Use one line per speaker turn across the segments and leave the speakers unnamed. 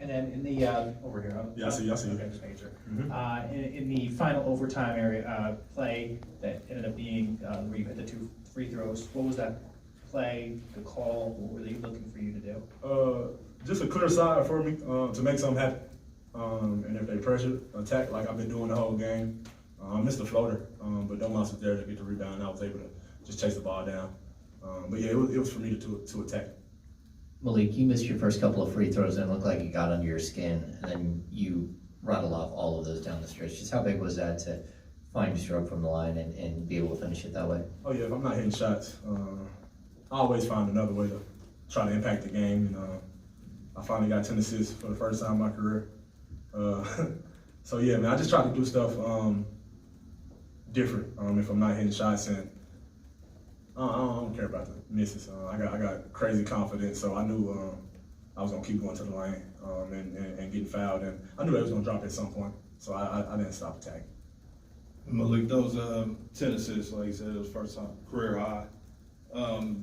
And then in the, over here.
Yeah, I see you.
Okay, just making sure.
Mm-hmm.
In the final overtime area, play that ended up being, where you hit the 2 free throws, what was that play, the call, what were they looking for you to do?
Just a clear side for me to make something happen. And if they pressure, attack like I've been doing the whole game. I missed the floater, but Domantas was there to get the rebound, and I was able to just chase the ball down. But yeah, it was for me to attack.
Malik, you missed your first couple of free throws and it looked like it got under your skin, and then you rattled off all of those down the stretch. Just how big was that to find your stroke from the line and be able to finish it that way?
Oh yeah, if I'm not hitting shots, I always find another way to try to impact the game. And I finally got 10 assists for the first time in my career. So yeah, man, I just try to do stuff different if I'm not hitting shots, and I don't care about the misses. I got crazy confidence, so I knew I was gonna keep going to the lane and getting fouled, and I knew they was gonna drop at some point, so I didn't stop attacking.
Malik, those 10 assists, like you said, it was first time career high.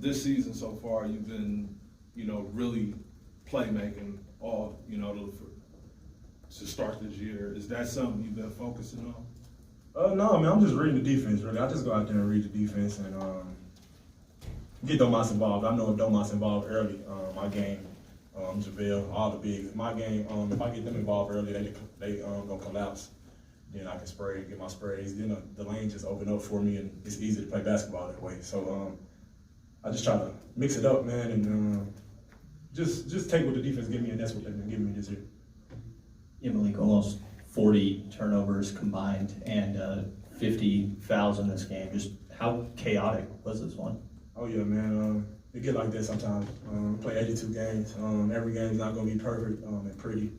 This season so far, you've been, really playmaking all, to start this year. Is that something you've been focusing on?
No, man, I'm just reading the defense, really. I just go out there and read the defense and get Domantas involved. I know if Domantas involved early, my game, JaVale, all the bigs, my game, if I get them involved early, they gonna collapse. Then I can spray, get my sprays. Then the lane just open up for me, and it's easy to play basketball that way. So I just try to mix it up, man, and just take what the defense give me, and that's what they've been giving me this year.
Yeah, Malik, almost 40 turnovers combined and 50 fouls in this game. Just how chaotic was this one?
Oh yeah, man. It get like that sometimes. Play 82 games. Every game is not gonna be perfect and pretty.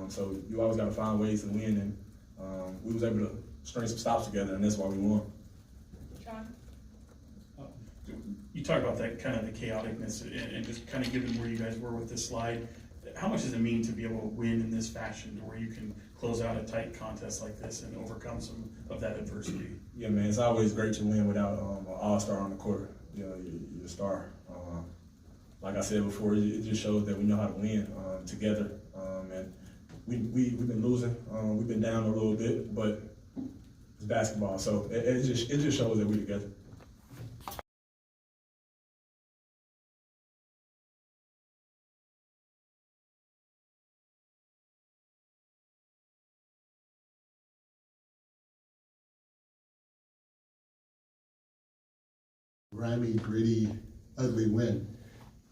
So you always gotta find ways to win, and we was able to string some stops together, and that's why we won.
John?
You talk about that kind of the chaoticness and just kind of given where you guys were with this slide. How much does it mean to be able to win in this fashion, to where you can close out a tight contest like this and overcome some of that adversity?
Yeah, man, it's always great to win without an all-star on the court. You're a star. Like I said before, it just shows that we know how to win together. And we've been losing. We've been down a little bit, but it's basketball, so it just shows that we're together.
Grimy, gritty, ugly win.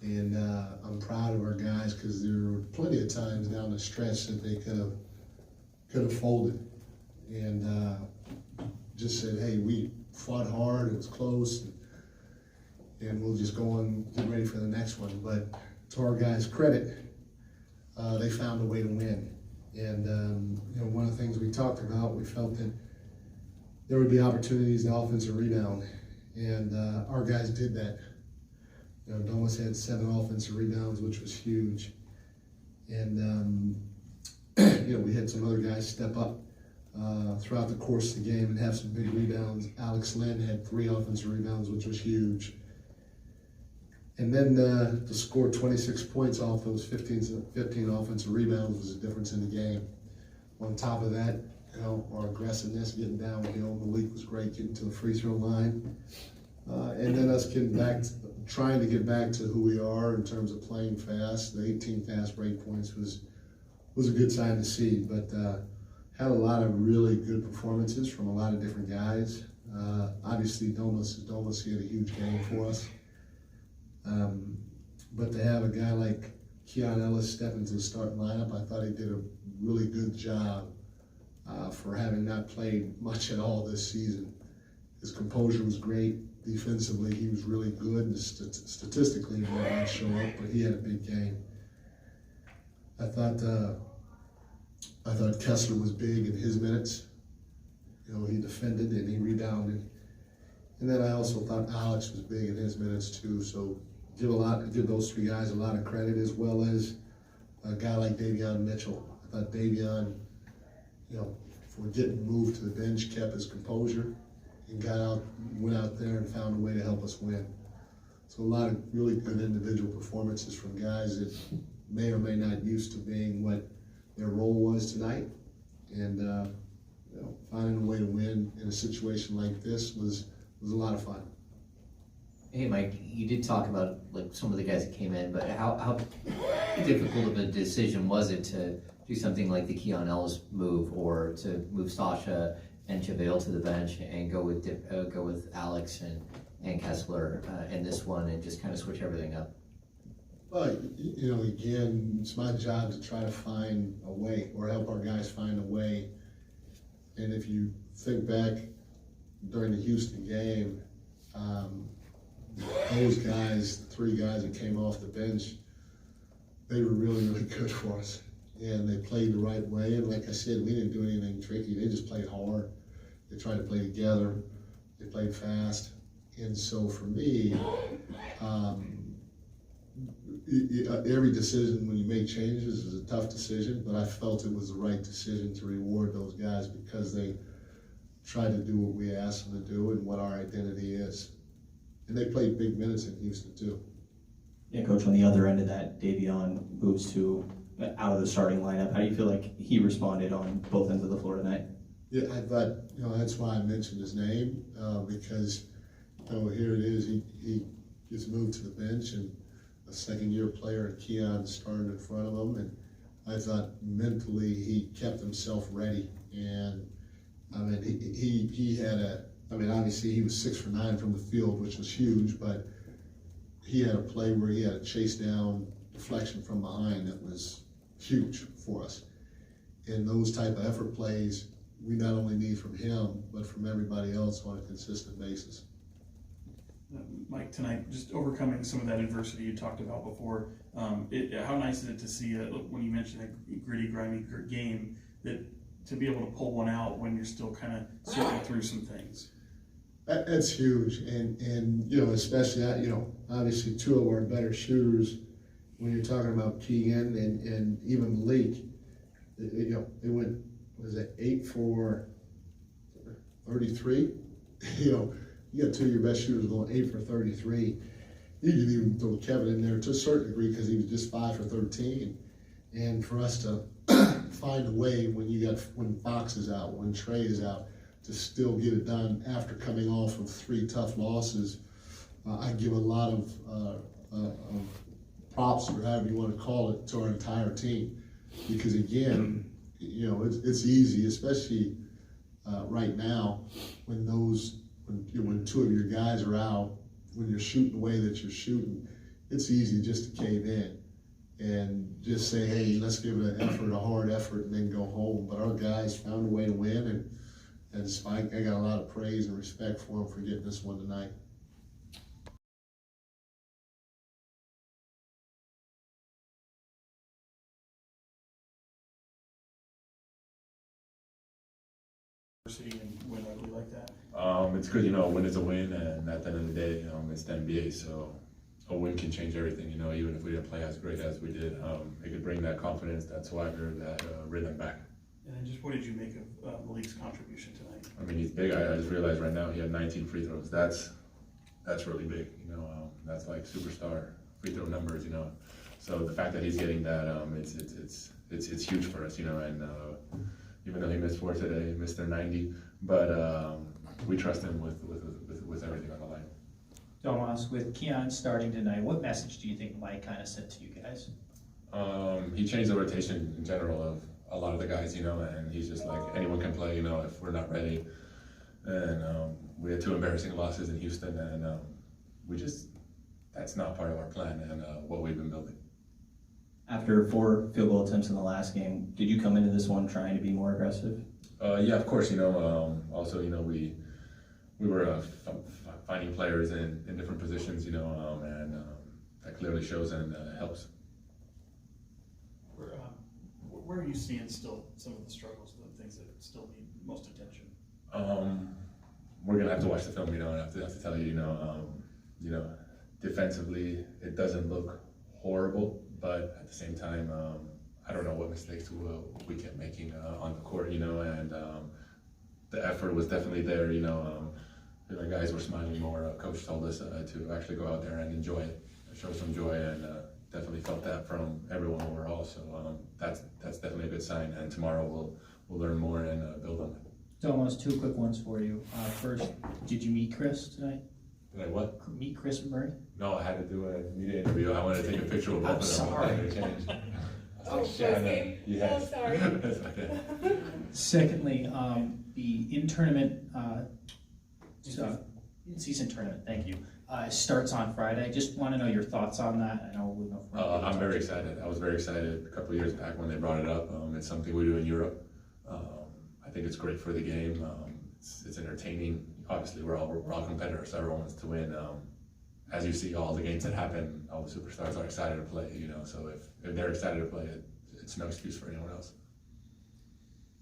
And I'm proud of our guys because there were plenty of times down the stretch that they could have folded, and just said, hey, we fought hard, it was close, and we'll just go and get ready for the next one. But to our guys' credit, they found a way to win. And one of the things we talked about, we felt that there would be opportunities to offensive rebound. And our guys did that. Domas had 7 offensive rebounds, which was huge. And, we had some other guys step up throughout the course of the game and have some big rebounds. Alex Lynn had 3 offensive rebounds, which was huge. And then to score 26 points off those 15 offensive rebounds was the difference in the game. On top of that, our aggressiveness, getting downhill. Malik was great getting to the free throw line. And then us getting back, trying to get back to who we are in terms of playing fast. The 18 fast break points was a good sign to see, but had a lot of really good performances from a lot of different guys. Obviously, Domas, he had a huge game for us. But to have a guy like Keon Ellis step into the starting lineup, I thought he did a really good job for having not played much at all this season. His composure was great. Defensively, he was really good. Statistically, he did not show up, but he had a big game. I thought Kessler was big in his minutes. He defended and he rebounded. And then I also thought Alex was big in his minutes too. So give those 3 guys a lot of credit, as well as a guy like Davion Mitchell. I thought Davion, for getting moved to the bench, kept his composure and went out there and found a way to help us win. So a lot of really good individual performances from guys that may or may not used to being what their role was tonight. And you know, finding a way to win in a situation like this was a lot of fun.
Hey, Mike, you did talk about like some of the guys that came in, but how difficult of a decision was it to do something like the Keon Ellis move, or to move Sasha and JaVale to the bench and go with Alex and Kessler in this one, and just kind of switch everything up?
Well, you know, again, it's my job to try to find a way, or help our guys find a way. And if you think back during the Houston game, those guys, the three guys that came off the bench, they were really, really good for us. And they played the right way. And like I said, we didn't do anything tricky. They just played hard. They tried to play together. They played fast. And so for me, every decision when you make changes is a tough decision, but I felt it was the right decision to reward those guys because they tried to do what we asked them to do and what our identity is. And they played big minutes in Houston too.
Yeah, Coach, on the other end of that, Davion moves to out of the starting lineup. How do you feel like he responded on both ends of the floor tonight?
Yeah, I thought, you know, that's why I mentioned his name, because, you know, here it is, he gets moved to the bench, and a second-year player, Keon, started in front of him, and I thought mentally he kept himself ready. And I mean, he had obviously he was 6 for 9 from the field, which was huge, but he had a play where he had a chase down deflection from behind that was huge for us. And those type of effort plays we not only need from him, but from everybody else on a consistent basis.
Mike, tonight, just overcoming some of that adversity you talked about before, how nice is it to see, when you mentioned a gritty, grimy game, that to be able to pull one out when you're still kind of sorting through some things?
That's huge, and you know, especially, you know, obviously two of our better shooters, when you're talking about Keegan and even Malik, you know, they went, was it 8 for 33? You know, you got two of your best shooters going 8 for 33. You can even throw Kevin in there to a certain degree because he was just 5 for 13. And for us to find a way when Fox is out, when Trey is out, to still get it done after coming off of 3 tough losses, I give a lot of props, or however you want to call it, to our entire team. Because again, you know, it's easy, especially right now, when two of your guys are out, when you're shooting the way that you're shooting, it's easy just to cave in and just say, hey, let's give it an effort, a hard effort, and then go home. But our guys found a way to win, and Spike, I got a lot of praise and respect for him for getting this one tonight.
And win ugly like that?
It's good, you know, a win is a win, and at the end of the day, it's the NBA, so a win can change everything, you know, even if we didn't play as great as we did. It could bring that confidence, that swagger, that rhythm back.
And then just what did you make of Malik's contribution tonight?
I mean, he's big. I just realized right now he had 19 free throws. That's really big, you know. That's like superstar free throw numbers, you know. So the fact that he's getting that, it's huge for us, you know. And even though he missed 4 today, he missed their 90, but we trust him with everything on the line.
Domas, with Keon starting tonight, what message do you think Mike kind of sent to you guys?
He changed the rotation in general of a lot of the guys, you know, and he's just like, anyone can play, you know, if we're not ready. And we had 2 embarrassing losses in Houston, and that's not part of our plan and what we've been building.
After 4 field goal attempts in the last game, did you come into this one trying to be more aggressive?
Yeah, of course, you know, also, you know, we were finding players in different positions, you know, and that clearly shows and helps.
Where are you seeing still some of the struggles, the things that still need most attention?
We're gonna have to watch the film, you know, and I have to tell you, you know, defensively it doesn't look horrible, but at the same time, I don't know what mistakes we kept making on the court, you know, and the effort was definitely there, you know. The guys were smiling more. Coach told us to actually go out there and enjoy it, show some joy, and
definitely felt that from everyone overall. So that's definitely a good sign. And tomorrow we'll learn more and build on it.
Almost two quick ones for you. First, did you meet Chris tonight?
Did I what?
Meet Chris Murray?
No, I had to do a media interview. I wanted to take a picture with both
I'm
of them.
sorry.
They changed.
Oh,
Shit, I know.
first game?
Yes.
Oh, sorry.
It's okay.
Secondly, the in-tournament, season tournament, thank you, starts on Friday. Just want to know your thoughts on that. I know we know.
I'm very excited. I was very excited a couple of years back when they brought it up. It's something we do in Europe. I think it's great for the game. It's entertaining. Obviously, we're all competitors, so everyone wants to win. As you see, all the games that happen, all the superstars are excited to play. So if they're excited to play, it's no excuse for anyone else.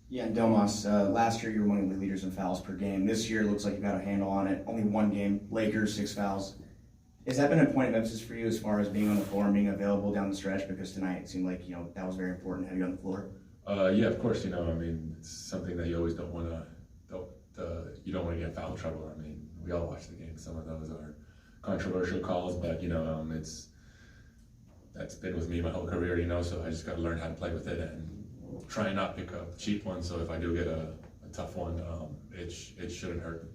Yeah, and Domas, last year you were one of the leaders in fouls per game. This year it looks like you got a handle on it. Only one game, Lakers, 6 fouls. Has that been a point of emphasis for you as far as being on the floor and being available down the stretch? Because tonight it seemed like that was very important to have you on the floor.
Yeah, of course. It's something that you always don't want to get in foul trouble. We all watch the game. Some of those are controversial calls, but that's been with me my whole career. So I just got to learn how to play with it and try and not pick up cheap ones. So if I do get a tough one, it shouldn't hurt.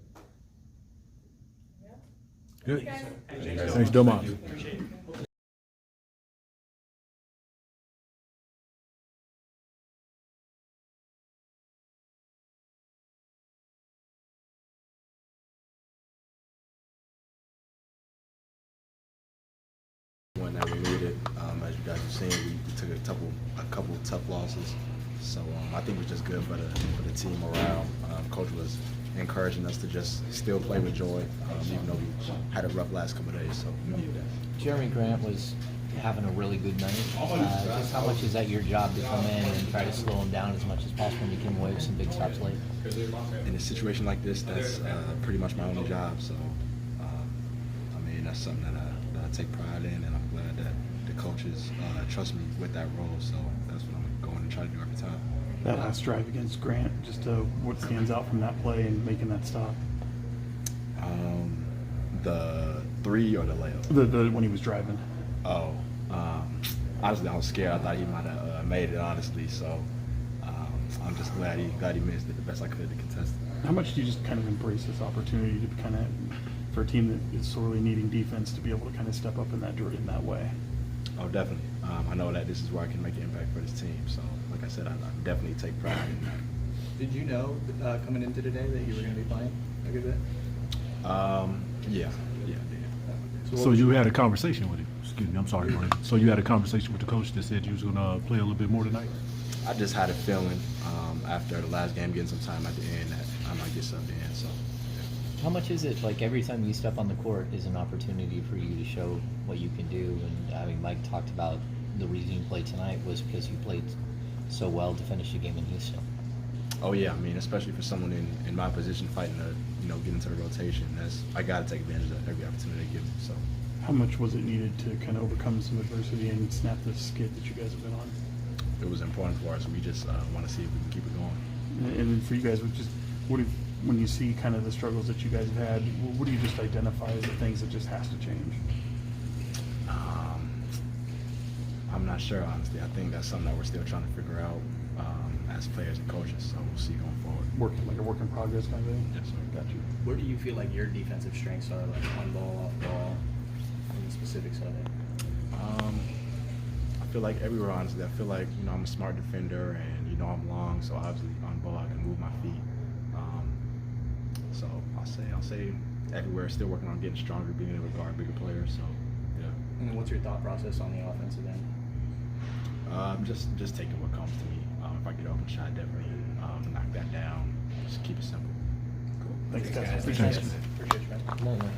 Good.
Thanks,
Domas.
Appreciate it.
One that we needed. As you guys have seen, we took a couple of tough losses. So I think it was just good for the team morale. Coach was encouraging us to just still play with joy, even though we had a rough last couple of days. So we needed that.
Jeremy Grant was having a really good night. Just how much is that your job to come in and try to slow him down as much as possible when you came away with some big stops late?
In a situation like this, that's pretty much my only job. So that's something that I take pride in, and I'm glad that the coaches trust me with that role. So that's what I'm going to try to do every time.
That last drive against Grant, just what stands out from that play and making that stop?
The three or the layup?
The when he was driving.
Oh, honestly, I was scared. I thought he might have made it, honestly. So I'm just glad he missed it the best I could to contest it.
How much do you just kind of embrace this opportunity to kind of, for a team that is sorely needing defense, to be able to kind of step up in that way?
Oh, definitely. I know that this is where I can make an impact for this team. So, like I said, I definitely take pride in that.
Did you know coming into today that you were going to be playing a good bit?
Yeah, I did.
So you had a conversation with him. Excuse me, I'm sorry. So you had a conversation with the coach that said you was going to play a little bit more tonight?
I just had a feeling after the last game, getting some time at the end, that I might get subbed in. So.
How much is it, like every time you step on the court is an opportunity for you to show what you can do? And Mike talked about the reason you played tonight was because you played so well to finish the game in Houston.
Oh yeah, especially for someone in my position fighting to, get into the rotation, I got to take advantage of every opportunity they give me. So.
How much was it needed to kind of overcome some adversity and snap this skid that you guys have been on?
It was important for us. We just want to see if we can keep it going.
And for you guys, when you see kind of the struggles that you guys have had, what do you just identify as the things that just has to change?
I'm not sure, honestly. I think that's something that we're still trying to figure out as players and coaches. So we'll see going forward.
Like a work in progress kind of thing?
Yes, sir.
Got you.
Where do you feel like your defensive strengths are, like on ball, off ball, and the specifics of it?
I feel like everywhere, honestly. I feel like, I'm a smart defender, and, I'm long, so obviously on ball I can move my feet. So I'll say everywhere, still working on getting stronger, being able to guard bigger players. So, yeah.
And then what's your thought process on the offensive end?
Just taking what comes to me. If I get open shot, definitely knock that down. Just keep it simple.
Cool. Thanks, guys.
Appreciate it. Appreciate you, man.
Come on, man.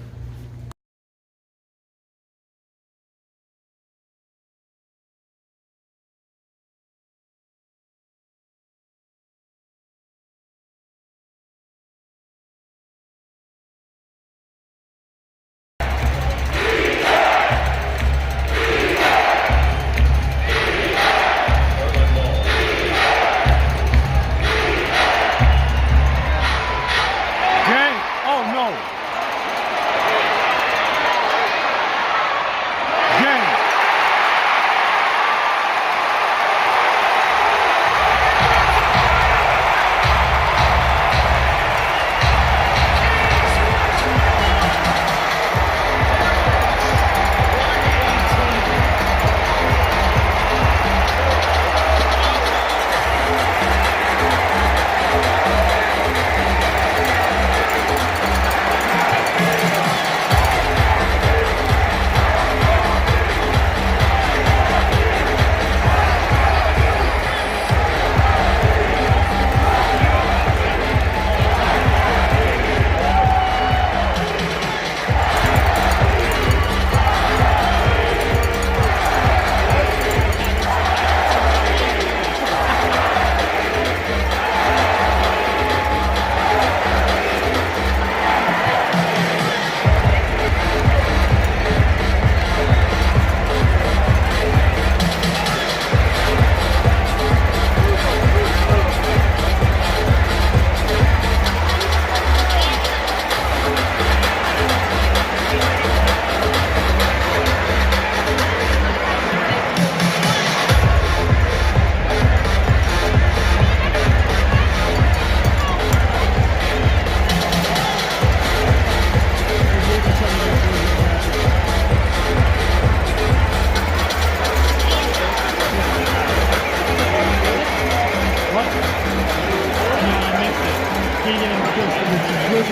All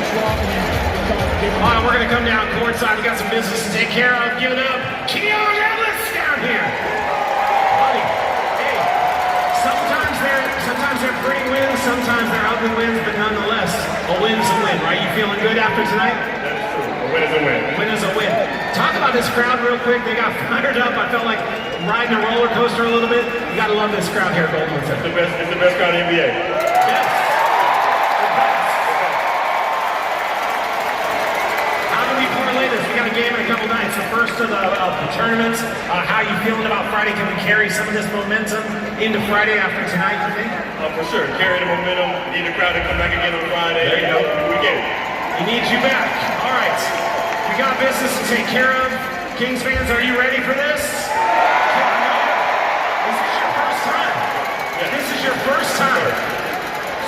right, we're going to come down courtside. We got some business to take care of. Give it up. Keon Ellis down here. Buddy, hey, sometimes they're pretty wins, sometimes they're ugly wins, but nonetheless, a win's a win, right? You feeling good after tonight?
That is true. A win is a win.
A win is a win. Talk about this crowd real quick. They got fired up. I felt like riding a roller coaster a little bit. You got to love this crowd here, Goldman.
It's the best crowd in the NBA.
Yes. How do we parlay this? We got a game in a couple nights. The first of the tournaments. How are you feeling about Friday? Can we carry some of this momentum into Friday after tonight, you think?
For sure. Carry the momentum. Need the crowd to come back again on Friday.
There you go.
We get it.
He needs you back. All right. We got business to take care of. Kings fans, are you ready for this? This is your first time. This is your first time.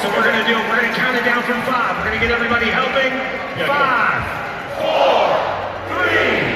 So we're going to count it down from 5. We're going to get everybody helping. 5, 4, 3,